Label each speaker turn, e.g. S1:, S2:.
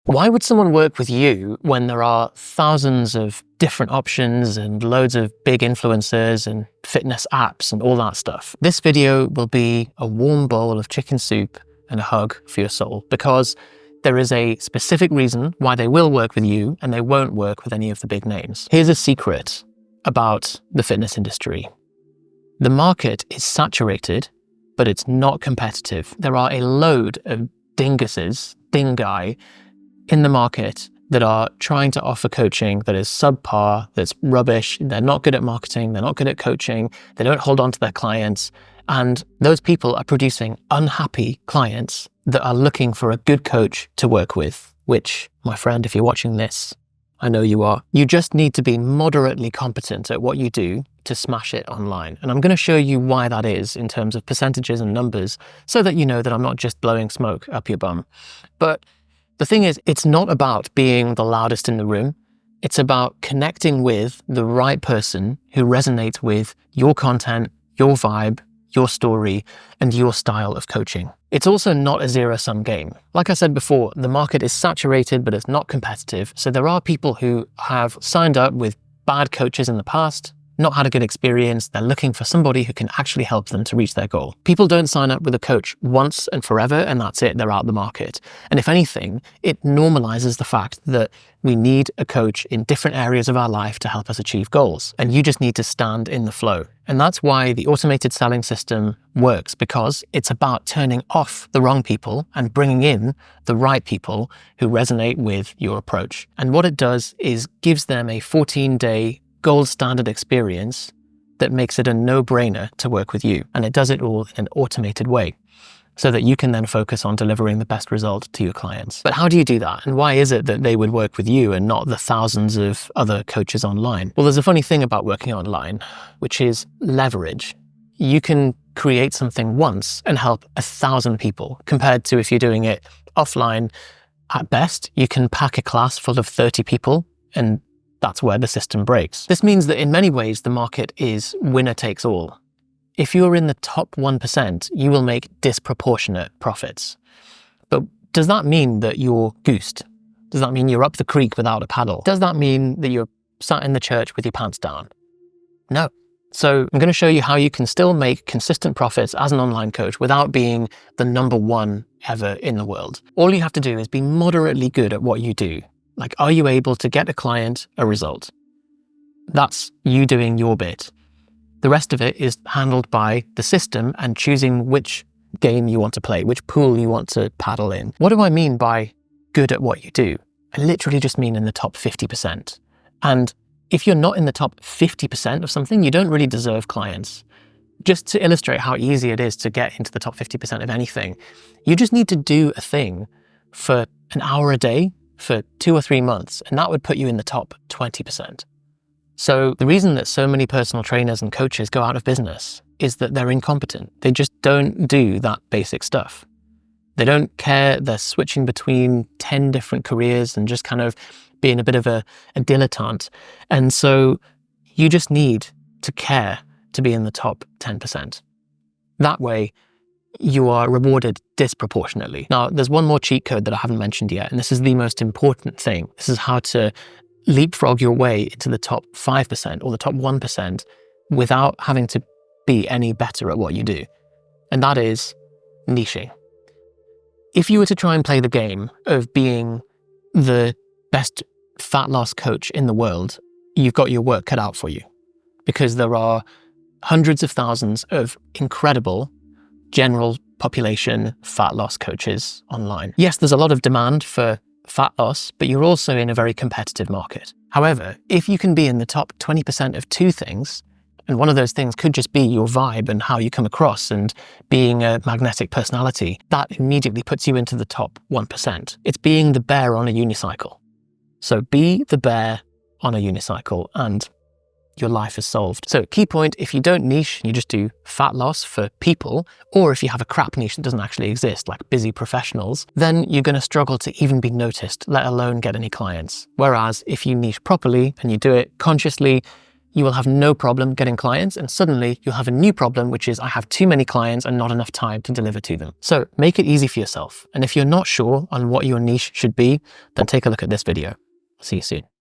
S1: Why would someone work with you when there are thousands of different options and loads of big influencers and fitness apps and all that stuff? This video will be a warm bowl of chicken soup and a hug for your soul, because there is a specific reason why they will work with you and they won't work with any of the big names. Here's a secret about the fitness industry. The market is saturated, but it's not competitive. There are a load of dingai in the market that are trying to offer coaching that is subpar, that's rubbish. They're not good at marketing. They're not good at coaching. They don't hold on to their clients. And those people are producing unhappy clients that are looking for a good coach to work with, which, my friend, if you're watching this, I know you are. You just need to be moderately competent at what you do to smash it online. And I'm going to show you why that is in terms of percentages and numbers, so that you know that I'm not just blowing smoke up your bum. But the thing is, it's not about being the loudest in the room. It's about connecting with the right person who resonates with your content, your vibe, your story, and your style of coaching. It's also not a zero-sum game. Like I said before, the market is saturated, but it's not competitive. So there are people who have signed up with bad coaches in the past, not had a good experience. They're looking for somebody who can actually help them to reach their goal. People don't sign up with a coach once and forever, and that's it, they're out of the market. And if anything, it normalizes the fact that we need a coach in different areas of our life to help us achieve goals. And you just need to stand in the flow. And that's why the automated selling system works, because it's about turning off the wrong people and bringing in the right people who resonate with your approach. And what it does is gives them a 14-day gold standard experience that makes it a no-brainer to work with you. And it does it all in an automated way so that you can then focus on delivering the best result to your clients. But how do you do that? And why is it that they would work with you and not the thousands of other coaches online? Well, there's a funny thing about working online, which is leverage. You can create something once and help 1,000 people, compared to if you're doing it offline. At best, you can pack a class full of 30 people, and that's where the system breaks. This means that in many ways, the market is winner takes all. If you're in the top 1%, you will make disproportionate profits. But does that mean that you're goosed? Does that mean you're up the creek without a paddle? Does that mean that you're sat in the church with your pants down? No. So I'm going to show you how you can still make consistent profits as an online coach without being the number one ever in the world. All you have to do is be moderately good at what you do. Like, are you able to get a client a result? That's you doing your bit. The rest of it is handled by the system and choosing which game you want to play, which pool you want to paddle in. What do I mean by good at what you do? I literally just mean in the top 50%. And if you're not in the top 50% of something, you don't really deserve clients. Just to illustrate how easy it is to get into the top 50% of anything, you just need to do a thing for an hour a day for 2 or 3 months, and that would put you in the top 20%. So the reason that so many personal trainers and coaches go out of business is that they're incompetent. They just don't do that basic stuff. They don't care. They're switching between 10 different careers and just kind of being a bit of a dilettante. And so you just need to care to be in the top 10%. That way, you are rewarded disproportionately. Now, there's one more cheat code that I haven't mentioned yet, and this is the most important thing. This is how to leapfrog your way into the top 5% or the top 1% without having to be any better at what you do. And that is niching. If you were to try and play the game of being the best fat loss coach in the world, you've got your work cut out for you, because there are hundreds of thousands of incredible general population fat loss coaches online. Yes, there's a lot of demand for fat loss, but you're also in a very competitive market. However, if you can be in the top 20% of 2 things, and one of those things could just be your vibe and how you come across and being a magnetic personality, that immediately puts you into the top 1%. It's being the bear on a unicycle. So be the bear on a unicycle and your life is solved. So key point, if you don't niche, you just do fat loss for people, or if you have a crap niche that doesn't actually exist, like busy professionals, then you're going to struggle to even be noticed, let alone get any clients. Whereas if you niche properly and you do it consciously, you will have no problem getting clients, and suddenly you'll have a new problem, which is I have too many clients and not enough time to deliver to them. So make it easy for yourself. And if you're not sure on what your niche should be, then take a look at this video. See you soon.